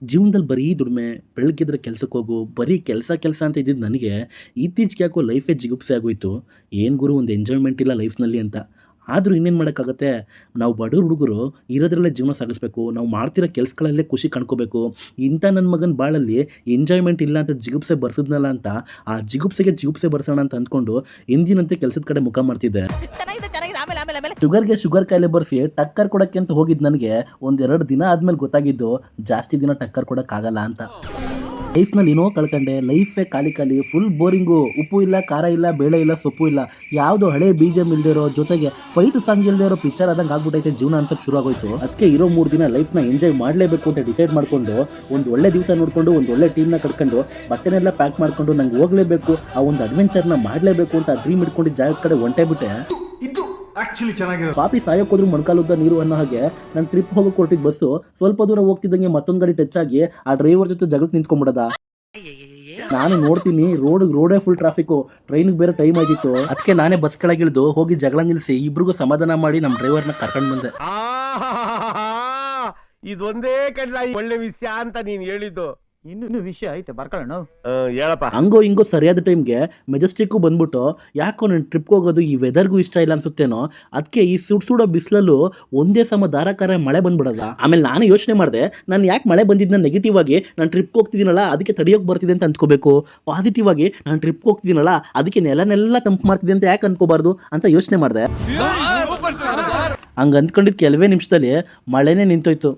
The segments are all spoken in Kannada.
ಜೀವನದಲ್ಲಿ ಬರೀ ದುಡಿಮೆ, ಬೆಳಗ್ಗೆದ್ರೆ ಕೆಲ್ಸಕ್ಕೆ ಹೋಗು, ಬರೀ ಕೆಲಸ ಕೆಲಸ ಅಂತ ಇದ್ದಿದ್ದು ನನಗೆ ಇತ್ತೀಚೆಗೆ ಯಾಕೋ ಲೈಫೇ ಜಿಗುಪ್ಸೆ ಆಗೋಯ್ತು. ಏನು ಗುರು ಒಂದು ಎಂಜಾಯ್ಮೆಂಟ್ ಇಲ್ಲ ಲೈಫ್‌ನಲ್ಲಿ ಅಂತ. ಆದರೂ ಇನ್ನೇನು ಮಾಡೋಕ್ಕಾಗತ್ತೆ? ನಾವು ಬಡವ್ರ ಹುಡುಗರು ಇರೋದ್ರಲ್ಲೇ ಜೀವನ ಸಾಗಿಸ್ಬೇಕು. ನಾವು ಮಾಡ್ತಿರೋ ಕೆಲ್ಸಗಳಲ್ಲೇ ಖುಷಿ ಕಂಡ್ಕೋಬೇಕು. ಇಂಥ ನನ್ನ ಮಗನ ಬಾಳಲ್ಲಿ ಎಂಜಾಯ್ಮೆಂಟ್ ಇಲ್ಲ ಅಂತ ಜಿಗುಪ್ಸೆ ಬರ್ಸಿದ್ನಲ್ಲ ಅಂತ, ಆ ಜಿಗುಪ್ಸೆಗೆ ಜಿಗುಪ್ಸೆ ಬರ್ಸೋಣ ಅಂತ ಅಂದ್ಕೊಂಡು ಎಂದಿನಂತೆ ಕೆಲಸದ ಕಡೆ ಮುಖ ಮಾಡ್ತಿದ್ದೆ. ಚೆನ್ನಾಗಿದೆ ಆಮೇಲೆ ಶುಗರ್‌ಗೆ ಶುಗರ್ ಕಾಯಿಲೆ ಬರ್ಸಿ ಟಕ್ಕರ್ ಕೊಡಕ್ಕೆ ಅಂತ ಹೋಗಿದ್ದು ನನಗೆ ಒಂದೆರಡು ದಿನ ಆದ್ಮೇಲೆ ಗೊತ್ತಾಗಿದ್ದು ಜಾಸ್ತಿ ದಿನ ಟಕ್ಕರ್ ಕೊಡಕ್ಕಾಗಲ್ಲ ಅಂತ. ಲೈಫ್‌ನಲ್ಲಿ ಏನೋ ಕಳ್ಕೊಂಡೆ. ಲೈಫೇ ಖಾಲಿ ಖಾಲಿ ಫುಲ್ ಬೋರಿಂಗು. ಉಪ್ಪು ಇಲ್ಲ, ಖಾರ ಇಲ್ಲ, ಬೇಳೆ ಇಲ್ಲ, ಸೊಪ್ಪು ಇಲ್ಲ. ಯಾವುದು ಹಳೆ BGM ಇಲ್ದೇ ಇರೋ, ಜೊತೆಗೆ ಫೈಟ್ ಸಾಂಗ್ ಇಲ್ದೇ ಇರೋ ಪಿಕ್ಚರ್ ಆದಂಗೆ ಆಗ್ಬಿಟ್ಟೈತೆ ಜೀವನ ಅನ್ಸಕ್ಕೆ ಶುರು ಆಗೋಯ್ತು. ಅದಕ್ಕೆ ಇರೋ 3 ದಿನ ಲೈಫ್‌ನ ಎಂಜಾಯ್ ಮಾಡಲೇಬೇಕು ಅಂತ ಡಿಸೈಡ್ ಮಾಡ್ಕೊಂಡು ಒಂದು ಒಳ್ಳೆ ದಿವಸ ನೋಡ್ಕೊಂಡು ಒಂದು ಒಳ್ಳೆ ಟೀಮ್‌ನ ಕಟ್ಕೊಂಡು ಬಟ್ಟೆನೆಲ್ಲ ಪ್ಯಾಕ್ ಮಾಡ್ಕೊಂಡು ನಂಗೆ ಹೋಗಲೇಬೇಕು, ಆ ಒಂದು ಅಡ್ವೆಂಚರ್‌ನ ಮಾಡಲೇಬೇಕು ಅಂತ ಡ್ರೀಮ್ ಇಟ್ಕೊಂಡಿದ್ದ ಜಾಗದ ಕಡೆ ಹೊಂಟೇ ಬಿಟ್ಟೆ. ಪಾಪಿ ಸಾಯೋಕೋದ್ರು ಮೊಣಕಾಲುದ್ದ ನೀರು ಅನ್ನೋ ಹಾಗೆ ನಾನು ಟ್ರಿಪ್ ಹೋಗಕ್ಕೆ ಹೊರಟಿದ್ದ ಬಸ್ಸು ಸ್ವಲ್ಪ ದೂರ ಹೋಗ್ತಿದ್ದಂಗೆ ಮತ್ತೊಂದು ಗಾಡಿ ಟಚ್ ಆಗಿ ಆ ಡ್ರೈವರ್ ಜೊತೆ ಜಗಳಕ್ಕೆ ನಿಂತ್ಕೊಂಡ್ಬಿಡದ. ನಾನು ನೋಡ್ತೀನಿ ರೋಡೇ ಫುಲ್ ಟ್ರಾಫಿಕ್ಕು, ಟ್ರೈನಿಗೆ ಬೇರೆ ಟೈಮ್ ಆಗಿತ್ತು. ಅದಕ್ಕೆ ನಾನೇ ಬಸ್ ಕೆಳಗಿಳಿದು ಹೋಗಿ ಜಗಳ ನಿಲ್ಲಿಸಿ ಇಬ್ರಿಗೂ ಸಮಾಧಾನ ಮಾಡಿ ನಮ್ಮ ಡ್ರೈವರ್ನ ಕರ್ಕೊಂಡು ಬಂದೆ. ಇದೊಂದೇ ಕಡ್ಲ ಒಳ್ಳೆ ವಿಷಯ ಅಂತ ನೀನ್ ಹೇಳಿದ್ದು. ಇನ್ನು ವಿಷಯ ಐತೆ ಬರ್ಕೊಳ್ಳೋಣ. ಹೇಳಪ್ಪ. ಹಂಗೋ ಹಿಂಗೋ ಸರಿಯಾದ ಟೈಮ್ಗೆ ಮೆಜೆಸ್ಟಿಕ್ಕು ಬಂದ್ಬಿಟ್ಟು ಯಾಕೋ ನನ್ನ ಟ್ರಿಪ್ಗೆ ಹೋಗೋದು ಈ ವೆದರ್ಗೂ ಇಷ್ಟ ಇಲ್ಲ ಅನ್ಸುತ್ತೇನೋ, ಅದಕ್ಕೆ ಈ ಸುಡೋ ಬಿಸಿಲಲ್ಲೂ ಒಂದೇ ಸಮ ಧಾರಾಕಾರ ಮಳೆ ಬಂದ್ಬಿಡೋದ. ಆಮೇಲೆ ನಾನು ಯೋಚನೆ ಮಾಡಿದೆ, ನಾನು ಯಾಕೆ ಮಳೆ ಬಂದಿದ್ದನ್ನ ನೆಗೆಟಿವ್ ಆಗಿ ನಾನು ಟ್ರಿಪ್ಗೆ ಹೋಗ್ತಿದ್ದೀನಲ್ಲ ಅದಕ್ಕೆ ತಡಿಯೋಕೆ ಬರ್ತಿದೆ ಅಂತ ಅಂದ್ಕೋಬೇಕು, ಪಾಸಿಟಿವ್ ಆಗಿ ನಾನು ಟ್ರಿಪ್ಗೆ ಹೋಗ್ತಿದ್ದೀನಲ್ಲ ಅದಕ್ಕೆ ನೆಲನೆಲ್ಲ ತಂಪು ಮಾಡ್ತಿದೆ ಅಂತ ಯಾಕೆ ಅನ್ಕೋಬಾರ್ದು ಅಂತ ಯೋಚನೆ ಮಾಡಿದೆ. ಹಂಗೆ ಅಂದ್ಕೊಂಡಿದ್ದು ಕೆಲವೇ ನಿಮಿಷದಲ್ಲಿ ಮಳೆನೇ ನಿಂತೋಯ್ತು.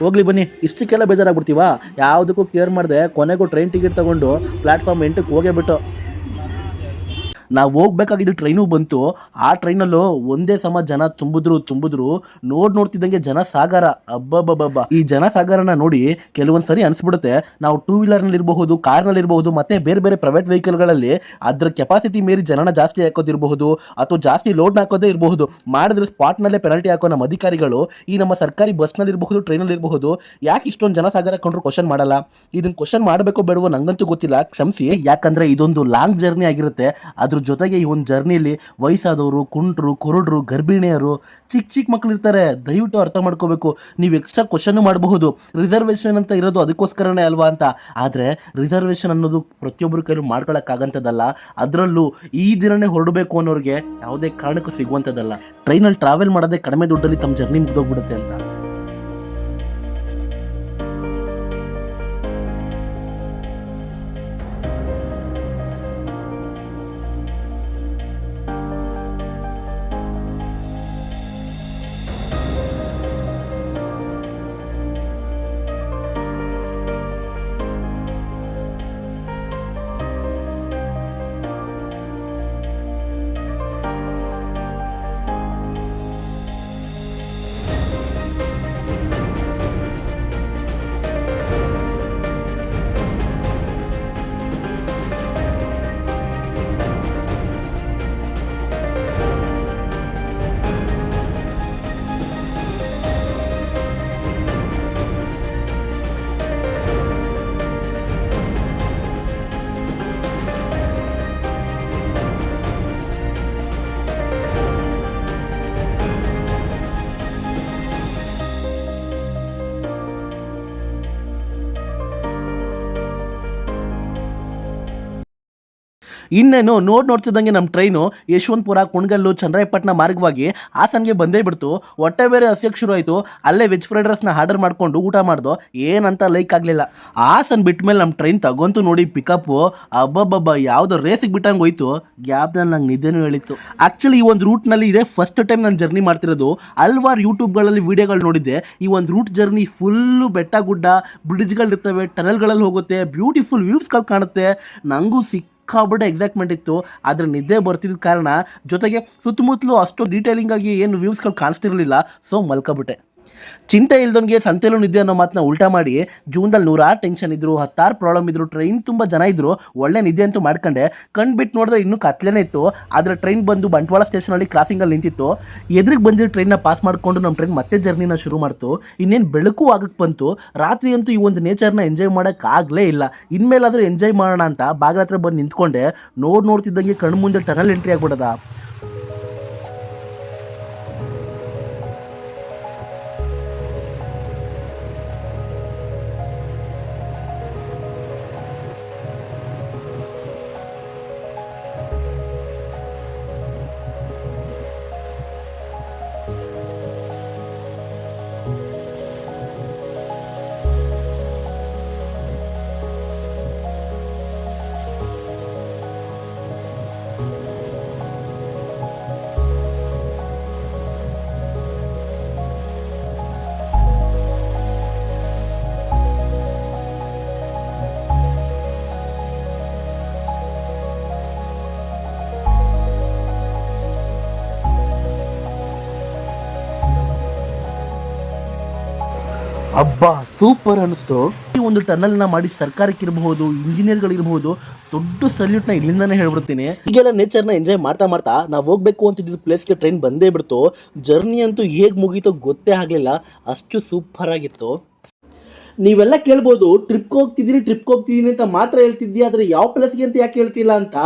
ಹೋಗ್ಲಿ ಬನ್ನಿ, ಇಷ್ಟಕ್ಕೆಲ್ಲ ಬೇಜಾರಾಗ್ಬಿಡ್ತೀವಾ? ಯಾವುದಕ್ಕೂ ಕೇರ್ ಮಾಡಿದೆ ಕೊನೆಗೂ ಟ್ರೈನ್ ಟಿಕೆಟ್ ತಗೊಂಡು ಪ್ಲಾಟ್ಫಾರ್ಮ್ 8ಕ್ಕೆ ಹೋಗೇ ಬಿಟ್ಟು. ನಾವು ಹೋಗ್ಬೇಕಾಗಿದ್ದು ಟ್ರೈನು ಬಂತು. ಆ ಟ್ರೈನಲ್ಲೂ ಒಂದೇ ಸಮ ಜನ ತುಂಬಿದ್ರು. ನೋಡ್ತಿದ್ದಂಗೆ ಜನ ಸಾಗರ. ಅಬ್ಬಬ್ಬಬ್ಬ, ಈ ಜನ ಸಾಗರನ ನೋಡಿ ಕೆಲವೊಂದು ಸರಿ ಅನಿಸ್ಬಿಡುತ್ತೆ ನಾವು 2 ವೀಲರ್ನಲ್ಲಿರಬಹುದು, ಕಾರ್ನಲ್ಲಿರಬಹುದು, ಮತ್ತೆ ಬೇರೆ ಬೇರೆ ಪ್ರೈವೇಟ್ ವೆಹಿಕಲ್ಗಳಲ್ಲಿ ಅದ್ರ ಕೆಪಾಸಿಟಿ ಮೀರಿ ಜನನ ಜಾಸ್ತಿ ಹಾಕೋದಿರಬಹುದು ಅಥವಾ ಜಾಸ್ತಿ ಲೋಡ್ನ ಹಾಕೋದೇ ಇರಬಹುದು. ಮಾಡಿದ್ರೆ ಸ್ಪಾಟ್ನಲ್ಲೇ ಪೆನಾಲ್ಟಿ ಹಾಕೋ ನಮ್ಮ ಅಧಿಕಾರಿಗಳು ಈ ನಮ್ಮ ಸರ್ಕಾರಿ ಬಸ್ನಲ್ಲಿರಬಹುದು, ಟ್ರೈನಲ್ಲಿರಬಹುದು, ಯಾಕೆ ಇಷ್ಟೊಂದು ಜನ ಸಾಗರ ಕೊಂಡ್ರು ಕ್ವಶನ್ ಮಾಡಲ್ಲ? ಇದನ್ನ ಕ್ವಶನ್ ಮಾಡಬೇಕೋ ಬೇಡವೋ ನಂಗಂತೂ ಗೊತ್ತಿಲ್ಲ, ಕ್ಷಮಿಸಿ. ಯಾಕಂದ್ರೆ ಇದೊಂದು ಲಾಂಗ್ ಜರ್ನಿ ಆಗಿರುತ್ತೆ. ಅದ್ರ ಜೊತೆಗೆ ಈ ಒಂದು ಜರ್ನಿಲಿ ವಯಸ್ಸಾದವರು, ಕುಂಟ್ರು, ಕುರುಡ್ರು, ಗರ್ಭಿಣಿಯರು, ಚಿಕ್ಕ ಮಕ್ಕಳು ಇರ್ತಾರೆ. ದಯವಿಟ್ಟು ಅರ್ಥ ಮಾಡ್ಕೋಬೇಕು. ನೀವು ಎಕ್ಸ್ಟ್ರಾ ಕ್ವಶನ್ ಮಾಡಬಹುದು, ರಿಸರ್ವೇಷನ್ ಅಂತ ಇರೋದು ಅದಕ್ಕೋಸ್ಕರನೇ ಅಲ್ವಾ ಅಂತ. ಆದರೆ ರಿಸರ್ವೇಷನ್ ಅನ್ನೋದು ಪ್ರತಿಯೊಬ್ಬರ ಕೈಲೂ ಮಾಡ್ಕೊಳಕ್ಕಾಗಂಥದ್ದಲ್ಲ. ಅದರಲ್ಲೂ ಈ ದಿನನೇ ಹೊರಡಬೇಕು ಅನ್ನೋರಿಗೆ ಯಾವುದೇ ಕಾರಣಕ್ಕೂ ಸಿಗುವಂಥದ್ದಲ್ಲ. ಟ್ರೈನಲ್ಲಿ ಟ್ರಾವೆಲ್ ಮಾಡೋದೇ ಕಡಿಮೆ ದುಡ್ಡಲ್ಲಿ ತಮ್ಮ ಜರ್ನಿ ಮುಗ್ದೋಗ್ಬಿಡುತ್ತೆ ಅಂತ. ಇನ್ನೇನು ನೋಡ್ತಿದ್ದಂಗೆ ನಮ್ಮ ಟ್ರೈನು ಯಶವಂತಪುರ, ಕುಣಗಲ್ಲು, ಚನ್ನರಾಯಪಟ್ಟಣ ಮಾರ್ಗವಾಗಿ ಹಾಸನ್ಗೆ ಬಂದೇ ಬಿಡ್ತು. ಹೊಟ್ಟೆ ಬೇರೆ ಹಸಿಯಕ್ಕೆ ಶುರು ಆಯಿತು. ಅಲ್ಲೇ ವೆಜ್ ಫ್ರೈಡ್ ರೈಸ್ನ ಆರ್ಡರ್ ಮಾಡ್ಕೊಂಡು ಊಟ ಮಾಡ್ದೋ, ಏನಂತ ಲೈಕ್ ಆಗಲಿಲ್ಲ. ಹಾಸನ್ ಬಿಟ್ಟ ಮೇಲೆ ನಮ್ಮ ಟ್ರೈನ್ ತಗೊಂತು ನೋಡಿ ಪಿಕಪ್ಪು, ಅಬ್ಬಬ್ಬಬ್ಬ ಯಾವುದೋ ರೇಸಿಗೆ ಬಿಟ್ಟಂಗೆ ಹೋಯ್ತು. ಗ್ಯಾಪ್ನಲ್ಲಿ ನಂಗೆ ನಿದ್ದೆನೂ ಹೇಳಿತ್ತು. ಆ್ಯಕ್ಚುಲಿ ಈ ಒಂದು ರೂಟ್ನಲ್ಲಿ ಇದೆ ಫಸ್ಟ್ ಟೈಮ್ ನಾನು ಜರ್ನಿ ಮಾಡ್ತಿರೋದು. ಹಲ್ವಾರು ಯೂಟ್ಯೂಬ್ಗಳಲ್ಲಿ ವೀಡಿಯೋಗಳು ನೋಡಿದ್ದೆ. ಈ ಒಂದು ರೂಟ್ ಜರ್ನಿ ಫುಲ್ಲು ಬೆಟ್ಟ ಗುಡ್ಡ, ಬ್ರಿಡ್ಜ್ಗಳಿರ್ತವೆ, ಟನಲ್ಗಳಲ್ಲಿ ಹೋಗುತ್ತೆ, ಬ್ಯೂಟಿಫುಲ್ ವ್ಯೂಸ್ಗಳು ಕಾಣುತ್ತೆ. ನನಗೂ ಸಿಕ್ಕಾಬಿಟ್ಟೆ ಎಕ್ಸೈಟ್ಮೆಂಟ್ ಇತ್ತು. ಆದರೆ ನಿದ್ದೆ ಬರ್ತಿದ್ದ ಕಾರಣ, ಜೊತೆಗೆ ಸುತ್ತಮುತ್ತಲೂ ಅಷ್ಟು ಡೀಟೇಲಿಂಗ್ ಆಗಿ ಏನು ವ್ಯೂಸ್ಗಳು ಕಾಣಿಸ್ತಿರಲಿಲ್ಲ. ಸೊ ಮಲ್ಕೊಬಿಟ್ಟೆ. ಚಿಂತೆ ಇಲ್ದೋನ್ಗೆ ಸಂತೆಲೂ ನಿದ್ದೆ ಅನ್ನೋ ಮಾತನ್ನ ಉಲ್ಟಾ ಮಾಡಿ ಜೂನ್ದಲ್ಲಿ 100 ಟೆನ್ಷನ್ ಇದ್ರು 10 ಪ್ರಾಬ್ಲಮ್ ಇದ್ರು ಟ್ರೈನ್ ತುಂಬ ಜನ ಇದ್ರು ಒಳ್ಳೆ ನಿದ್ದೆ ಅಂತೂ ಮಾಡ್ಕೊಂಡೆ ಕಣ್ಬಿಟ್ಟು ನೋಡಿದ್ರೆ ಇನ್ನೂ ಕತ್ಲೇನೇ ಇತ್ತು. ಆದರೆ ಟ್ರೈನ್ ಬಂದು ಬಂಟ್ವಾಳ ಸ್ಟೇಷನಲ್ಲಿ ಕ್ರಾಸಿಂಗಲ್ಲಿ ನಿಂತಿತ್ತು. ಎದುರಿಗೆ ಬಂದಿರೋ ಟ್ರೈನ್ನ ಪಾಸ್ ಮಾಡಿಕೊಂಡು ನಮ್ಮ ಟ್ರೈನ್ ಮತ್ತೆ ಜರ್ನಿನ ಶುರು ಮಾಡ್ತು. ಇನ್ನೇನು ಬೆಳಕು ಆಗಕ್ಕೆ ಬಂತು. ರಾತ್ರಿ ಅಂತೂ ಈ ಒಂದು ನೇಚರ್ನ ಎಂಜಾಯ್ ಮಾಡೋಕ್ಕಾಗಲೇ ಇಲ್ಲ. ಇನ್ಮೇಲಾದರೂ ಎಂಜಾಯ್ ಮಾಡೋಣ ಅಂತ ಬಾಗಿಲ ಹತ್ರ ಬಂದು ನಿಂತ್ಕೊಂಡೆ. ನೋಡ್ತಿದ್ದಂಗೆ ಕಣ್ಣು ಮುಂದೆ ಟನಲ್ ಎಂಟ್ರಿ ಆಗ್ಬಿಡದ. ಅಬ್ಬಾ ಸೂಪರ್ ಅನಿಸ್ತು. ಈ ಒಂದು ಟನಲ್ನ ಮಾಡಿ ಸರ್ಕಾರಕ್ಕಿರಬಹುದು ಇಂಜಿನಿಯರ್ಗಳಿರಬಹುದು ದೊಡ್ಡ ಸಲ್ಯೂಟ್ನ ಇಲ್ಲಿಂದಾನೇ ಹೇಳ್ಬಿಡ್ತೀನಿ. ಈಗೆಲ್ಲ ನೇಚರ್ನ ಎಂಜಾಯ್ ಮಾಡ್ತಾ ನಾವು ಹೋಗ್ಬೇಕು ಅಂತಿದ್ದ ಪ್ಲೇಸ್ಗೆ ಟ್ರೈನ್ ಬಂದೇ ಬಿಡ್ತು. ಜರ್ನಿ ಅಂತೂ ಹೇಗೆ ಮುಗೀತೋ ಗೊತ್ತೇ ಆಗಲಿಲ್ಲ, ಅಷ್ಟು ಸೂಪರ್ ಆಗಿತ್ತು. ನೀವೆಲ್ಲ ಕೇಳ್ಬೋದು ಟ್ರಿಪ್ಗೆ ಹೋಗ್ತಿದ್ದೀನಿ ಅಂತ ಮಾತ್ರ ಹೇಳ್ತಿದ್ದೀಯ, ಆದರೆ ಯಾವ ಪ್ಲೇಸ್ಗೆ ಅಂತ ಯಾಕೆ ಹೇಳ್ತಿಲ್ಲ ಅಂತ.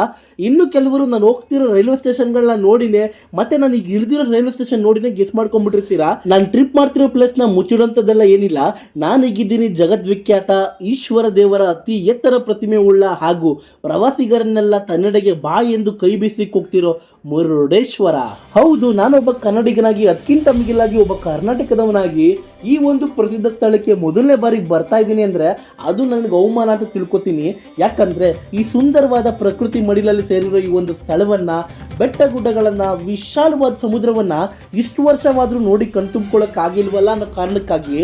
ಇನ್ನು ಕೆಲವರು ನಾನು ಹೋಗ್ತಿರೋ ರೈಲ್ವೆ ಸ್ಟೇಷನ್ಗಳನ್ನ ನೋಡಿನೇ ಮತ್ತೆ ನಾನು ಈಗ ಇಳಿದಿರೋ ರೈಲ್ವೆ ಸ್ಟೇಷನ್ ನೋಡಿನೇ ಗೆಸ್ ಮಾಡ್ಕೊಂಡ್ಬಿಟ್ಟಿರ್ತೀರಾ. ನಾನು ಟ್ರಿಪ್ ಮಾಡ್ತಿರೋ ಪ್ಲೇಸ್ನ ಮುಚ್ಚಿಡೋಂಥದ್ದೆಲ್ಲ ಏನಿಲ್ಲ. ನಾನು ಈಗಿದ್ದೀನಿ ಜಗದ್ವಿಖ್ಯಾತ ಈಶ್ವರ ದೇವರ ಅತಿ ಎತ್ತರ ಪ್ರತಿಮೆ ಉಳ್ಳ ಹಾಗೂ ಪ್ರವಾಸಿಗರನ್ನೆಲ್ಲ ತನ್ನೆಡೆಗೆ ಬಾ ಎಂದು ಕೈ ಬೀಸಿಕ್ ಹೋಗ್ತಿರೋ ಮುರುಡೇಶ್ವರ. ಹೌದು, ನಾನೊಬ್ಬ ಕನ್ನಡಿಗನಾಗಿ ಅದಕ್ಕಿಂತ ಮಿಗಿಲಾಗಿ ಒಬ್ಬ ಕರ್ನಾಟಕದವನಾಗಿ ಈ ಒಂದು ಪ್ರಸಿದ್ಧ ಸ್ಥಳಕ್ಕೆ ಮೊದಲನೇ ಬಾರಿ ಬರ್ತಾ ಇದ್ದೀನಿ ಅಂದರೆ ಅದು ನನಗೆ ಅವಮಾನ ಅಂತ ತಿಳ್ಕೊತೀನಿ. ಯಾಕಂದರೆ ಈ ಸುಂದರವಾದ ಪ್ರಕೃತಿ ಮಡಿಲಲ್ಲಿ ಸೇರಿರೋ ಈ ಒಂದು ಸ್ಥಳವನ್ನು, ಬೆಟ್ಟ ಗುಡ್ಡಗಳನ್ನು, ವಿಶಾಲವಾದ ಸಮುದ್ರವನ್ನು ಇಷ್ಟು ವರ್ಷವಾದರೂ ನೋಡಿ ಕಣ್ತುಂಬ್ಕೊಳ್ಳೋಕ್ಕಾಗಿಲ್ವಲ್ಲ ಅನ್ನೋ ಕಾರಣಕ್ಕಾಗಿ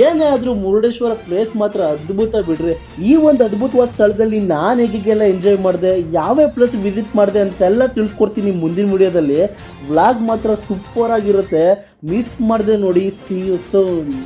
ಏನೇ ಆದರೂ ಮುರುಡೇಶ್ವರ ಪ್ಲೇಸ್ ಮಾತ್ರ ಅದ್ಭುತ ಬಿಡ್ರಿ. ಈ ಒಂದು ಅದ್ಭುತವಾದ ಸ್ಥಳದಲ್ಲಿ ನಾನು ಹೇಗೆಲ್ಲ ಎಂಜಾಯ್ ಮಾಡಿದೆ, ಯಾವ್ಯಾವ ಪ್ಲೇಸ್ ವಿಸಿಟ್ ಮಾಡಿದೆ ಅಂತೆಲ್ಲ ತಿಳಿಸ್ಕೊಡ್ತೀನಿ ಮುಂದಿನ ವಿಡಿಯೋದಲ್ಲಿ. ವ್ಲಾಗ್ ಮಾತ್ರ ಸೂಪರ್ ಆಗಿರುತ್ತೆ, ಮಿಸ್ ಮಾಡಿದೆ ನೋಡಿ. See you soon.